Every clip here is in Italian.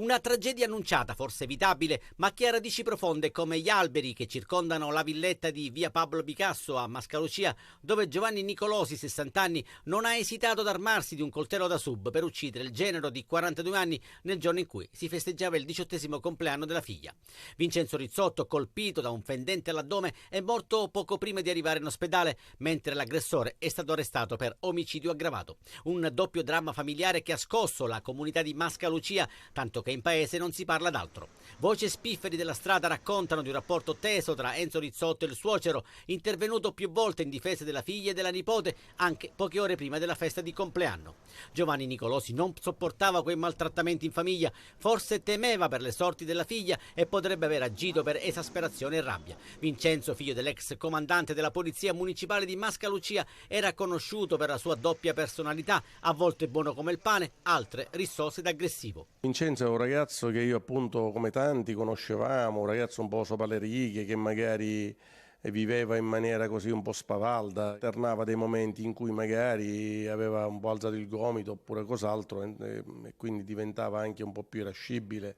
Una tragedia annunciata, forse evitabile, ma che ha radici profonde come gli alberi che circondano la villetta di via Pablo Picasso a Mascalucia, dove Giovanni Nicolosi, 60 anni, non ha esitato ad armarsi di un coltello da sub per uccidere il genero di 42 anni nel giorno in cui si festeggiava il 18° compleanno della figlia. Vincenzo Rizzotto, colpito da un fendente all'addome, è morto poco prima di arrivare in ospedale, mentre l'aggressore è stato arrestato per omicidio aggravato. Un doppio dramma familiare che ha scosso la comunità di Mascalucia, tanto che in paese non si parla d'altro. Voci spifferi della strada raccontano di un rapporto teso tra Enzo Rizzotto e il suocero, intervenuto più volte in difesa della figlia e della nipote, anche poche ore prima della festa di compleanno. Giovanni Nicolosi non sopportava quei maltrattamenti in famiglia, forse temeva per le sorti della figlia e potrebbe aver agito per esasperazione e rabbia. Vincenzo, figlio dell'ex comandante della polizia municipale di Mascalucia, era conosciuto per la sua doppia personalità, a volte buono come il pane, altre rissoso ed aggressivo. Vincenzo è un ragazzo che io appunto come tanti conoscevamo, un ragazzo un po' sopra le righe che magari viveva in maniera così un po' spavalda, alternava dei momenti in cui magari aveva un po' alzato il gomito oppure cos'altro e quindi diventava anche un po' più irascibile.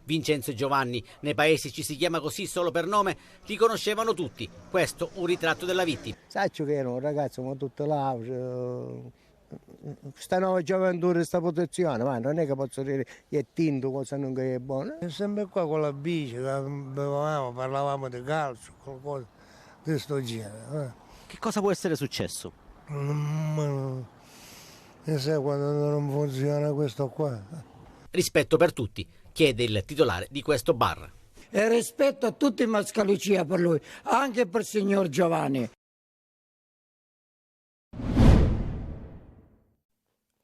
Vincenzo e Giovanni, nei paesi ci si chiama così solo per nome, li conoscevano tutti. Questo un ritratto della vittima. Saccio che era un ragazzo con tutto l'auge, questa nuova gioventù, questa protezione, ma non è che posso dire che è tinto, cosa non è buono. È sempre qua con la bici, bevevamo, parlavamo di calcio, qualcosa di questo genere. Che cosa può essere successo? E sai quando non funziona questo qua? Rispetto per tutti, chiede il titolare di questo bar. E rispetto a tutti i Mascalucia per lui, anche per il signor Giovanni.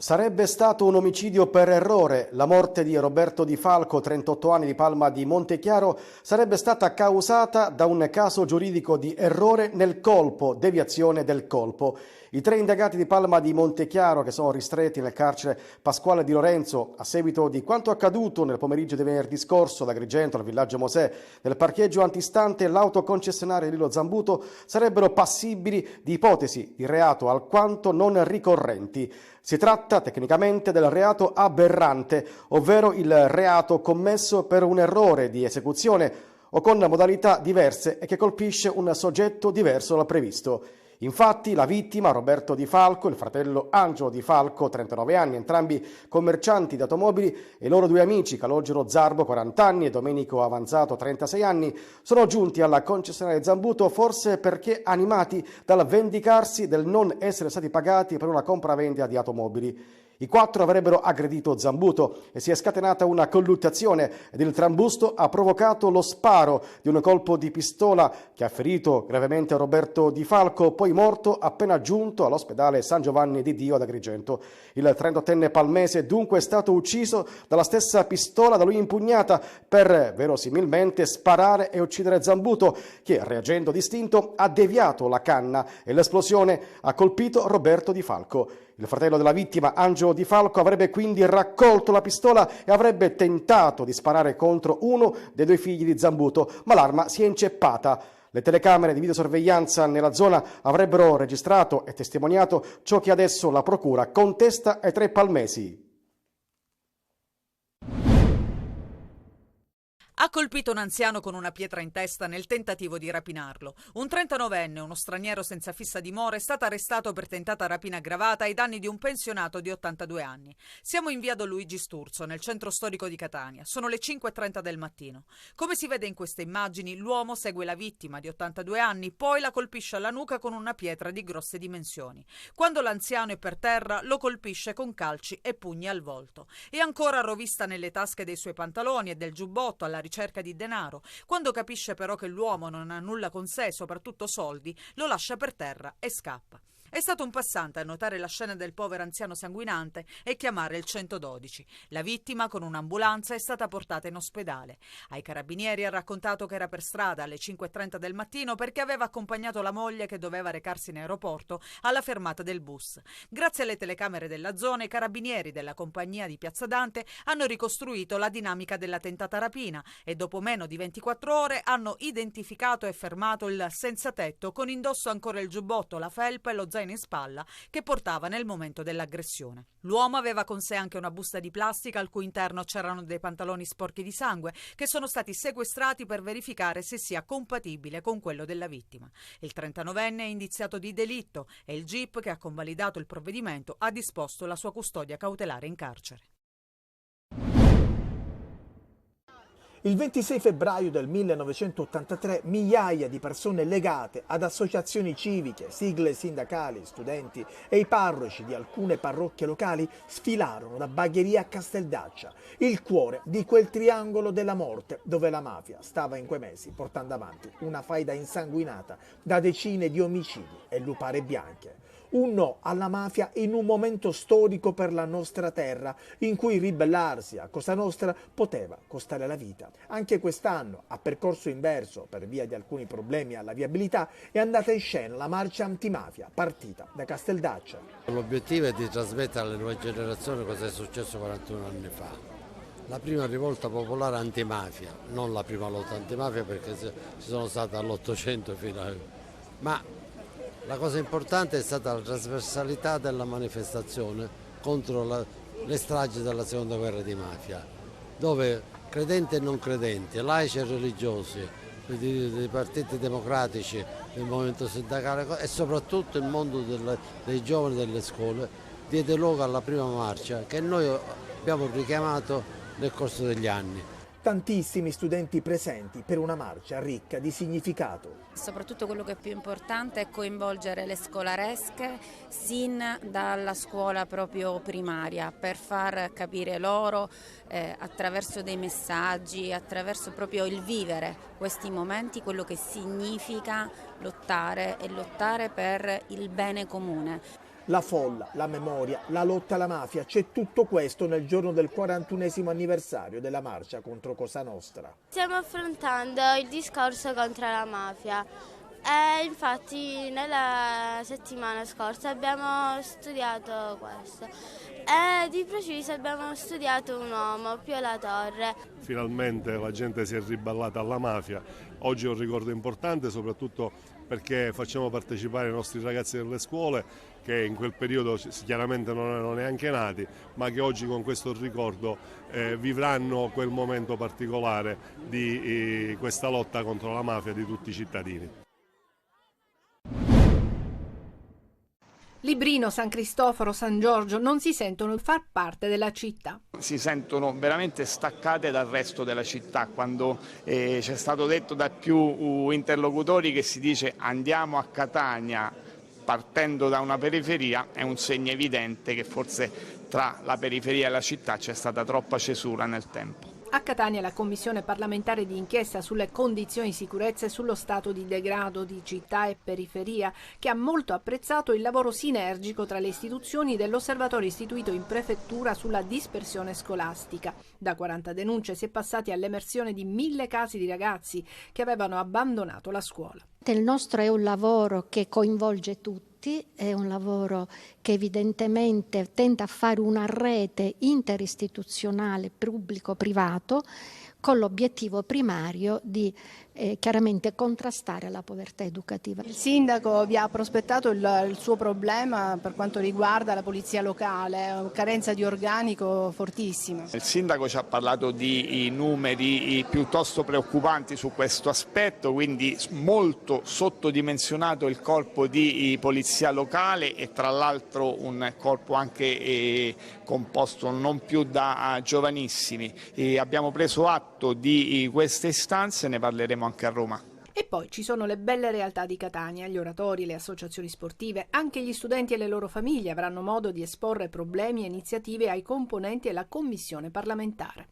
Sarebbe stato un omicidio per errore. La morte di Roberto Di Falco, 38 anni, di Palma di Montechiaro, sarebbe stata causata da un caso giuridico di errore nel colpo, deviazione del colpo. I 3 indagati di Palma di Montechiaro, che sono ristretti nel carcere Pasquale Di Lorenzo a seguito di quanto accaduto nel pomeriggio di venerdì scorso ad Agrigento, al villaggio Mosè, nel parcheggio antistante l'autoconcessionario Lillo Zambuto, sarebbero passibili di ipotesi di reato alquanto non ricorrenti. Si tratta tecnicamente del reato aberrante, ovvero il reato commesso per un errore di esecuzione o con modalità diverse e che colpisce un soggetto diverso dal previsto. Infatti la vittima, Roberto Di Falco, il fratello Angelo Di Falco, 39 anni, entrambi commercianti di automobili, e i loro 2 amici, Calogero Zarbo, 40 anni, e Domenico Avanzato, 36 anni, sono giunti alla concessionaria Zambuto forse perché animati dal vendicarsi del non essere stati pagati per una compravendita di automobili. I 4 avrebbero aggredito Zambuto e si è scatenata una colluttazione ed il trambusto ha provocato lo sparo di un colpo di pistola che ha ferito gravemente Roberto Di Falco, poi morto appena giunto all'ospedale San Giovanni di Dio ad Agrigento. Il 38enne palmese dunque è stato ucciso dalla stessa pistola da lui impugnata per verosimilmente sparare e uccidere Zambuto, che reagendo distinto ha deviato la canna e l'esplosione ha colpito Roberto Di Falco. Il fratello della vittima, Angelo Di Falco, avrebbe quindi raccolto la pistola e avrebbe tentato di sparare contro uno dei 2 figli di Zambuto, ma l'arma si è inceppata. Le telecamere di videosorveglianza nella zona avrebbero registrato e testimoniato ciò che adesso la procura contesta ai 3 palmesi. Ha colpito un anziano con una pietra in testa nel tentativo di rapinarlo. Un 39enne, uno straniero senza fissa dimora, è stato arrestato per tentata rapina aggravata ai danni di un pensionato di 82 anni. Siamo in via Don Luigi Sturzo, nel centro storico di Catania. Sono le 5:30 del mattino. Come si vede in queste immagini, l'uomo segue la vittima di 82 anni, poi la colpisce alla nuca con una pietra di grosse dimensioni. Quando l'anziano è per terra, lo colpisce con calci e pugni al volto. E ancora rovista nelle tasche dei suoi pantaloni e del giubbotto alla ricerca di denaro. Quando capisce però che l'uomo non ha nulla con sé, soprattutto soldi, lo lascia per terra e scappa. È stato un passante a notare la scena del povero anziano sanguinante e chiamare il 112. La vittima, con un'ambulanza, è stata portata in ospedale. Ai carabinieri ha raccontato che era per strada alle 5:30 del mattino perché aveva accompagnato la moglie che doveva recarsi in aeroporto alla fermata del bus. Grazie alle telecamere della zona, i carabinieri della compagnia di Piazza Dante hanno ricostruito la dinamica della tentata rapina e dopo meno di 24 ore hanno identificato e fermato il senzatetto con indosso ancora il giubbotto, la felpa e lo zaino zaino in spalla che portava nel momento dell'aggressione. L'uomo aveva con sé anche una busta di plastica al cui interno c'erano dei pantaloni sporchi di sangue che sono stati sequestrati per verificare se sia compatibile con quello della vittima. Il 39enne è indiziato di delitto e il GIP, che ha convalidato il provvedimento, ha disposto la sua custodia cautelare in carcere. Il 26 febbraio del 1983 migliaia di persone legate ad associazioni civiche, sigle sindacali, studenti e i parroci di alcune parrocchie locali sfilarono da Bagheria a Casteldaccia, il cuore di quel triangolo della morte dove la mafia stava in quei mesi portando avanti una faida insanguinata da decine di omicidi e lupare bianche. Un no alla mafia in un momento storico per la nostra terra, in cui ribellarsi a Cosa Nostra poteva costare la vita. Anche quest'anno, a percorso inverso per via di alcuni problemi alla viabilità, è andata in scena la marcia antimafia, partita da Casteldaccia. L'obiettivo è di trasmettere alle nuove generazioni cosa è successo 41 anni fa. La prima rivolta popolare antimafia, non la prima lotta antimafia perché ci sono state all'800 fino a... Ma la cosa importante è stata la trasversalità della manifestazione contro le stragi della seconda guerra di mafia, dove credenti e non credenti, laici e religiosi, dei partiti democratici, del movimento sindacale e soprattutto il mondo dei giovani delle scuole diede luogo alla prima marcia che noi abbiamo richiamato nel corso degli anni. Tantissimi studenti presenti per una marcia ricca di significato. Soprattutto quello che è più importante è coinvolgere le scolaresche sin dalla scuola proprio primaria per far capire loro attraverso dei messaggi, attraverso proprio il vivere questi momenti, quello che significa lottare e lottare per il bene comune. La folla, la memoria, la lotta alla mafia, c'è tutto questo nel giorno del 41esimo anniversario della marcia contro Cosa Nostra. Stiamo affrontando il discorso contro la mafia. Infatti nella settimana scorsa abbiamo studiato questo e di preciso abbiamo studiato un uomo, Pio La Torre. Finalmente la gente si è ribellata alla mafia. Oggi è un ricordo importante soprattutto perché facciamo partecipare i nostri ragazzi delle scuole che in quel periodo chiaramente non erano neanche nati, ma che oggi con questo ricordo vivranno quel momento particolare di questa lotta contro la mafia di tutti i cittadini. Librino, San Cristoforo, San Giorgio non si sentono far parte della città. Si sentono veramente staccate dal resto della città quando c'è stato detto da più interlocutori che si dice andiamo a Catania partendo da una periferia, è un segno evidente che forse tra la periferia e la città c'è stata troppa cesura nel tempo. A Catania la commissione parlamentare di inchiesta sulle condizioni di sicurezza e sullo stato di degrado di città e periferia, che ha molto apprezzato il lavoro sinergico tra le istituzioni dell'osservatorio istituito in prefettura sulla dispersione scolastica. Da 40 denunce si è passati all'emersione di 1000 casi di ragazzi che avevano abbandonato la scuola. Il nostro è un lavoro che coinvolge tutti, è un lavoro che evidentemente tenta a fare una rete interistituzionale pubblico-privato con l'obiettivo primario di chiaramente contrastare la povertà educativa. Il sindaco vi ha prospettato il suo problema per quanto riguarda la polizia locale, carenza di organico fortissima. Il sindaco ci ha parlato di numeri piuttosto preoccupanti su questo aspetto, quindi molto sottodimensionato il corpo di polizia locale e tra l'altro un corpo anche composto non più da giovanissimi. Abbiamo preso atto di queste istanze, ne parleremo anche a Roma. E poi ci sono le belle realtà di Catania, gli oratori, le associazioni sportive, anche gli studenti e le loro famiglie avranno modo di esporre problemi e iniziative ai componenti e alla commissione parlamentare.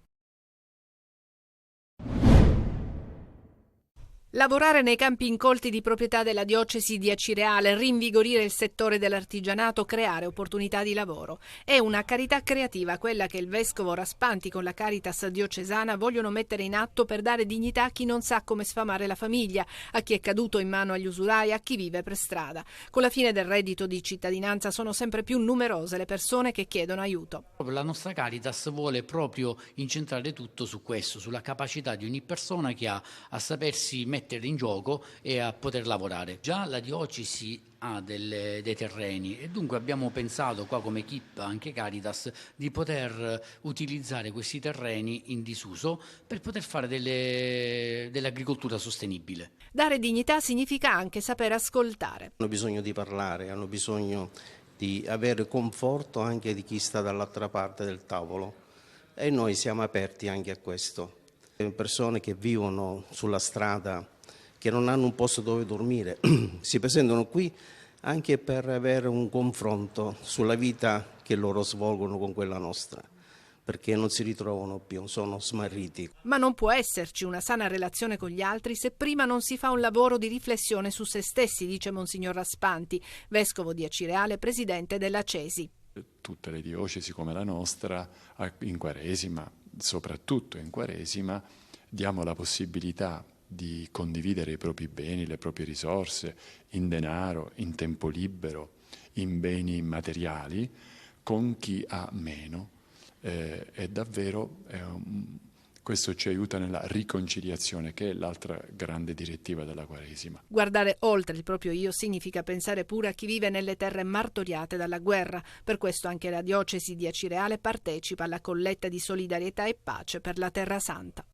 Lavorare nei campi incolti di proprietà della diocesi di Acireale, rinvigorire il settore dell'artigianato, creare opportunità di lavoro. È una carità creativa quella che il vescovo Raspanti con la Caritas diocesana vogliono mettere in atto per dare dignità a chi non sa come sfamare la famiglia, a chi è caduto in mano agli usurai, a chi vive per strada. Con la fine del reddito di cittadinanza sono sempre più numerose le persone che chiedono aiuto. La nostra Caritas vuole proprio incentrare tutto su questo, sulla capacità di ogni persona che ha a sapersi mettere metterli in gioco e a poter lavorare. Già la diocesi ha dei terreni e dunque abbiamo pensato qua come equip, anche Caritas, di poter utilizzare questi terreni in disuso per poter fare dell'agricoltura sostenibile. Dare dignità significa anche saper ascoltare. Hanno bisogno di parlare, hanno bisogno di avere conforto anche di chi sta dall'altra parte del tavolo e noi siamo aperti anche a questo. Persone che vivono sulla strada, che non hanno un posto dove dormire, si presentano qui anche per avere un confronto sulla vita che loro svolgono con quella nostra, perché non si ritrovano più, sono smarriti. Ma non può esserci una sana relazione con gli altri se prima non si fa un lavoro di riflessione su se stessi, dice Monsignor Raspanti, vescovo di Acireale, presidente della CESI. Tutte le diocesi come la nostra, in Quaresima, soprattutto in Quaresima, diamo la possibilità di condividere i propri beni, le proprie risorse, in denaro, in tempo libero, in beni materiali, con chi ha meno. E davvero questo ci aiuta nella riconciliazione, che è l'altra grande direttiva della Quaresima. Guardare oltre il proprio io significa pensare pure a chi vive nelle terre martoriate dalla guerra. Per questo anche la diocesi di Acireale partecipa alla colletta di solidarietà e pace per la Terra Santa.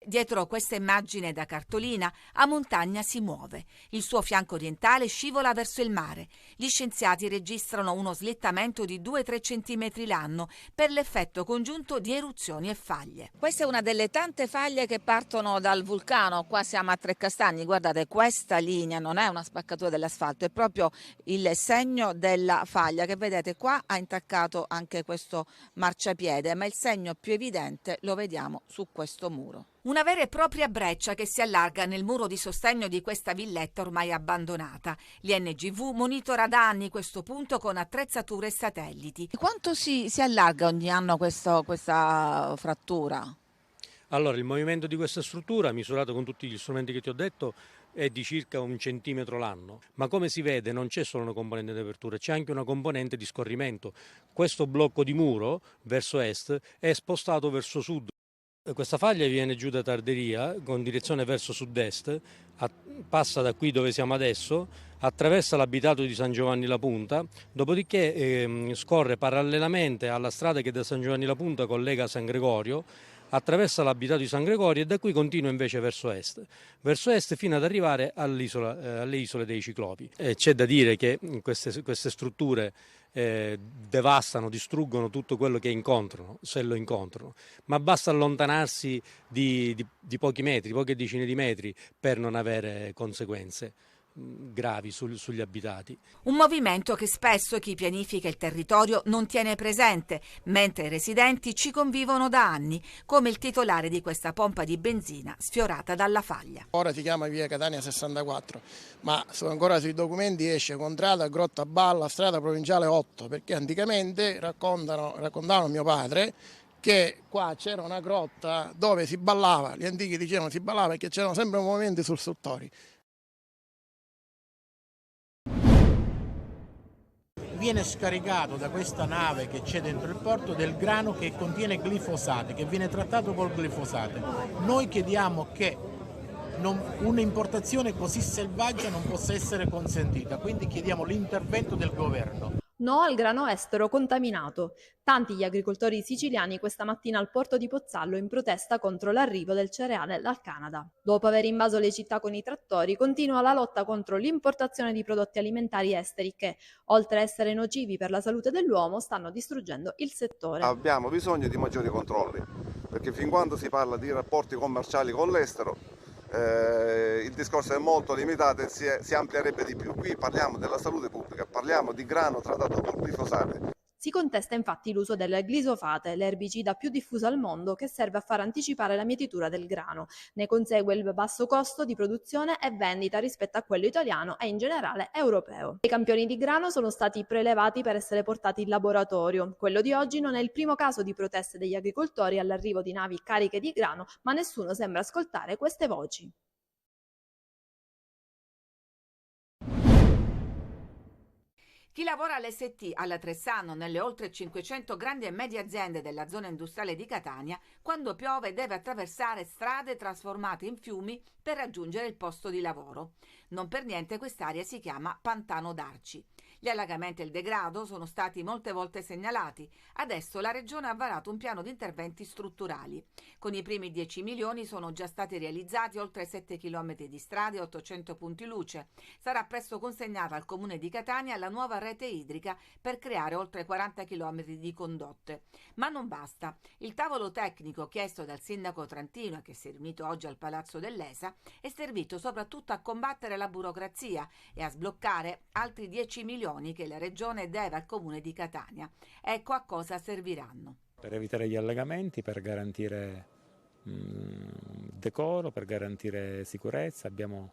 Dietro questa immagine da cartolina, a Montagna si muove. Il suo fianco orientale scivola verso il mare. Gli scienziati registrano uno slittamento di 2-3 centimetri l'anno per l'effetto congiunto di eruzioni e faglie. Questa è una delle tante faglie che partono dal vulcano. Qua siamo a Trecastagni. Guardate, questa linea non è una spaccatura dell'asfalto, è proprio il segno della faglia che vedete qua ha intaccato anche questo marciapiede, ma il segno più evidente lo vediamo su questo muro. Una vera e propria breccia che si allarga nel muro di sostegno di questa villetta ormai abbandonata. L'INGV monitora da anni questo punto con attrezzature e satelliti. Quanto si allarga ogni anno questa frattura? Allora, il movimento di questa struttura, misurato con tutti gli strumenti che ti ho detto, è di circa 1 centimetro l'anno, ma come si vede non c'è solo una componente di apertura, c'è anche una componente di scorrimento. Questo blocco di muro verso est è spostato verso sud. Questa faglia viene giù da Tarderia con direzione verso sud-est, passa da qui dove siamo adesso, attraversa l'abitato di San Giovanni La Punta, dopodiché scorre parallelamente alla strada che da San Giovanni La Punta collega San Gregorio, attraversa l'abitato di San Gregorio e da qui continua invece verso est fino ad arrivare alle isole dei Ciclopi. C'è da dire che queste strutture devastano, distruggono tutto quello che incontrano, se lo incontrano, ma basta allontanarsi di pochi metri, poche decine di metri per non avere conseguenze gravi sugli abitati. Un movimento che spesso chi pianifica il territorio non tiene presente, mentre i residenti ci convivono da anni, come il titolare di questa pompa di benzina sfiorata dalla faglia. Ora si chiama via Catania 64, ma ancora sui documenti esce Contrada, Grotta Balla, strada provinciale 8, perché anticamente raccontavano mio padre che qua c'era una grotta dove si ballava, gli antichi dicevano si ballava perché c'erano sempre movimenti sul Sottori. Viene scaricato da questa nave che c'è dentro il porto del grano che contiene glifosate, che viene trattato col glifosate. Noi chiediamo che un'importazione così selvaggia non possa essere consentita, quindi chiediamo l'intervento del governo. No al grano estero contaminato. Tanti gli agricoltori siciliani questa mattina al porto di Pozzallo in protesta contro l'arrivo del cereale dal Canada. Dopo aver invaso le città con i trattori, continua la lotta contro l'importazione di prodotti alimentari esteri che, oltre a essere nocivi per la salute dell'uomo, stanno distruggendo il settore. Abbiamo bisogno di maggiori controlli, perché fin quando si parla di rapporti commerciali con l'estero, il discorso è molto limitato e si amplierebbe di più. Qui parliamo della salute pubblica, parliamo di grano trattato con glifosate. Si contesta infatti l'uso del glisofate, l'erbicida più diffuso al mondo che serve a far anticipare la mietitura del grano. Ne consegue il basso costo di produzione e vendita rispetto a quello italiano e in generale europeo. I campioni di grano sono stati prelevati per essere portati in laboratorio. Quello di oggi non è il primo caso di proteste degli agricoltori all'arrivo di navi cariche di grano, ma nessuno sembra ascoltare queste voci. Chi lavora all'ST, alla Tressano, nelle oltre 500 grandi e medie aziende della zona industriale di Catania, quando piove deve attraversare strade trasformate in fiumi per raggiungere il posto di lavoro. Non per niente quest'area si chiama Pantano d'Arci. Gli allagamenti e il degrado sono stati molte volte segnalati. Adesso la Regione ha varato un piano di interventi strutturali. Con i primi 10 milioni sono già stati realizzati oltre 7 km di strade e 800 punti luce. Sarà presto consegnata al Comune di Catania la nuova rete idrica per creare oltre 40 km di condotte. Ma non basta. Il tavolo tecnico chiesto dal sindaco trentino e che si è riunito oggi al Palazzo dell'ESA è servito soprattutto a combattere la burocrazia e a sbloccare altri 10 milioni che la Regione deve al Comune di Catania. Ecco a cosa serviranno. Per evitare gli allagamenti, per garantire decoro, per garantire sicurezza. Abbiamo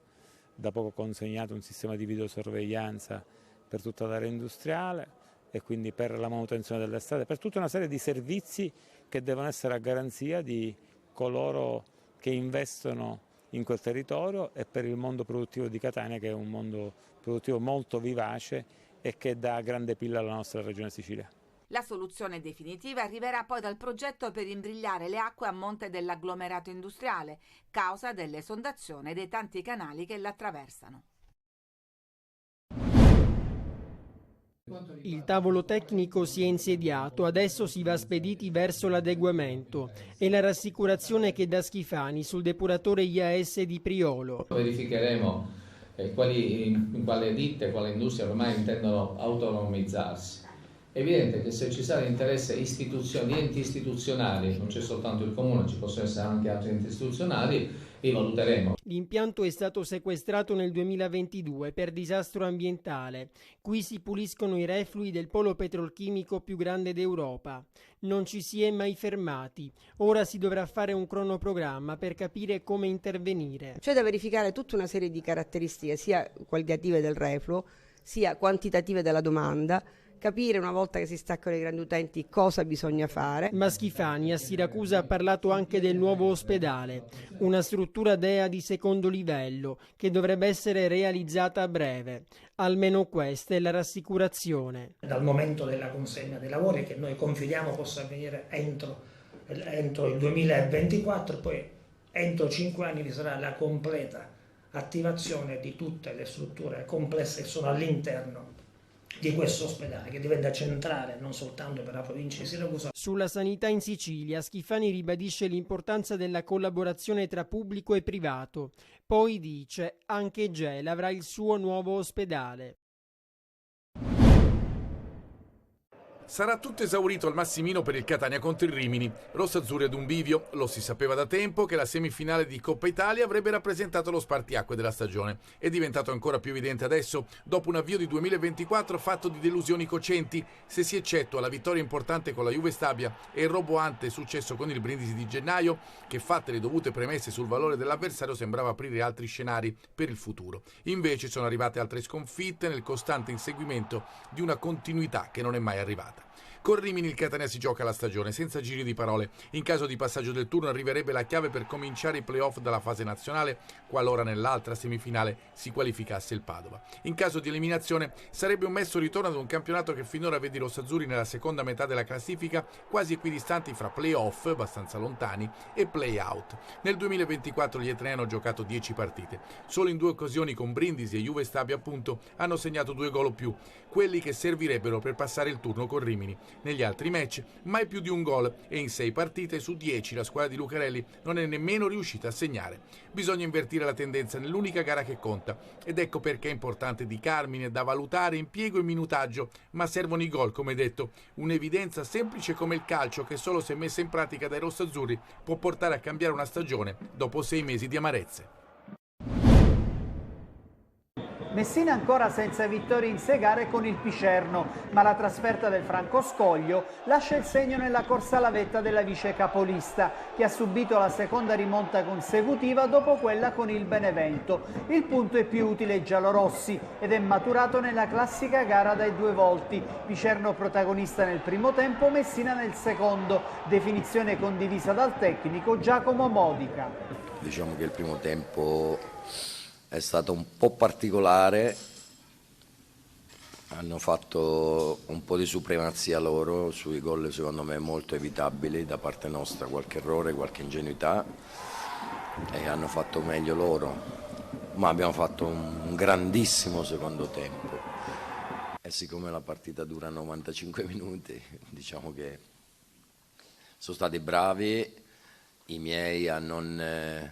da poco consegnato un sistema di videosorveglianza per tutta l'area industriale e quindi per la manutenzione delle strade, per tutta una serie di servizi che devono essere a garanzia di coloro che investono in quel territorio e per il mondo produttivo di Catania, che è un mondo produttivo molto vivace e che dà grande pilla alla nostra regione Sicilia. La soluzione definitiva arriverà poi dal progetto per imbrigliare le acque a monte dell'agglomerato industriale, causa dell'esondazione dei tanti canali che l'attraversano. Il tavolo tecnico si è insediato, adesso si va spediti verso l'adeguamento e la rassicurazione che dà Schifani sul depuratore IAS di Priolo. Verificheremo in quale ditte, quale industria ormai intendono autonomizzarsi. È evidente che se ci sarà interesse di enti istituzionali, non c'è soltanto il Comune, ci possono essere anche altri enti istituzionali, li valuteremo. L'impianto è stato sequestrato nel 2022 per disastro ambientale. Qui si puliscono i reflui del polo petrolchimico più grande d'Europa. Non ci si è mai fermati. Ora si dovrà fare un cronoprogramma per capire come intervenire. C'è da verificare tutta una serie di caratteristiche, sia qualitative del refluo, sia quantitative della domanda, capire una volta che si staccano i grandi utenti cosa bisogna fare. Ma Schifani a Siracusa ha parlato anche del nuovo ospedale, una struttura DEA di secondo livello che dovrebbe essere realizzata a breve. Almeno questa è la rassicurazione. Dal momento della consegna dei lavori, che noi confidiamo possa avvenire entro il 2024, poi entro 5 anni vi sarà la completa attivazione di tutte le strutture complesse che sono all'interno di questo ospedale, che diventa centrale non soltanto per la provincia di Siracusa. Sulla sanità in Sicilia, Schifani ribadisce l'importanza della collaborazione tra pubblico e privato. Poi dice, anche Gela avrà il suo nuovo ospedale. Sarà tutto esaurito al Massimino per il Catania contro il Rimini. Rossazzurri ad un bivio. Lo si sapeva da tempo che la semifinale di Coppa Italia avrebbe rappresentato lo spartiacque della stagione. È diventato ancora più evidente adesso, dopo un avvio di 2024 fatto di delusioni cocenti, se si eccettua la vittoria importante con la Juve Stabia e il roboante successo con il Brindisi di gennaio, che fatte le dovute premesse sul valore dell'avversario sembrava aprire altri scenari per il futuro. Invece sono arrivate altre sconfitte nel costante inseguimento di una continuità che non è mai arrivata. Con Rimini il Catania si gioca la stagione, senza giri di parole. In caso di passaggio del turno arriverebbe la chiave per cominciare i play-off dalla fase nazionale, qualora nell'altra semifinale si qualificasse il Padova. In caso di eliminazione sarebbe un messo ritorno ad un campionato che finora vede i rossazzurri nella seconda metà della classifica, quasi equidistanti fra play-off, abbastanza lontani, e play-out. Nel 2024 gli etnei hanno giocato 10 partite. Solo in 2 occasioni con Brindisi e Juve Stabia appunto hanno segnato 2 gol o più, quelli che servirebbero per passare il turno con Rimini. Negli altri match mai più di un gol e in 6 partite su 10 la squadra di Lucarelli non è nemmeno riuscita a segnare. Bisogna invertire la tendenza nell'unica gara che conta ed ecco perché è importante Di Carmine, da valutare impiego e minutaggio, ma servono i gol, come detto, un'evidenza semplice come il calcio che solo se messa in pratica dai rossazzurri può portare a cambiare una stagione dopo 6 mesi di amarezze. Messina ancora senza vittorie in 6 gare con il Picerno, ma la trasferta del Francoscoglio lascia il segno nella corsa alla vetta della vice capolista, che ha subito la seconda rimonta consecutiva dopo quella con il Benevento. Il punto è più utile ai giallorossi ed è maturato nella classica gara dai 2 volti. Picerno protagonista nel primo tempo, Messina nel secondo, definizione condivisa dal tecnico Giacomo Modica. Diciamo che il primo tempo è stato un po' particolare Hanno fatto un po' di supremazia loro sui gol, secondo me molto evitabili da parte nostra, qualche errore, qualche ingenuità, e hanno fatto meglio loro, ma abbiamo fatto un grandissimo secondo tempo e siccome la partita dura 95 minuti diciamo che sono stati bravi i miei a non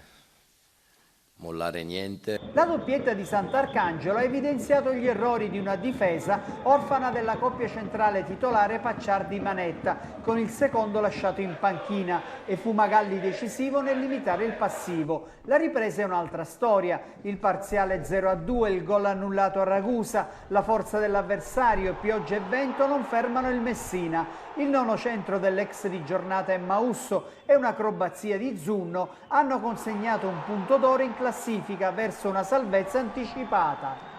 mollare niente. La doppietta di Sant'Arcangelo ha evidenziato gli errori di una difesa orfana della coppia centrale titolare Pacciardi-Manetta, con il secondo lasciato in panchina, e Fumagalli decisivo nel limitare il passivo. La ripresa è un'altra storia, il parziale 0-2, il gol annullato a Ragusa, la forza dell'avversario, pioggia e vento non fermano il Messina. Il nono centro dell'ex di giornata Emmausso e un'acrobazia di Zunno hanno consegnato un punto d'oro in classifica verso una salvezza anticipata.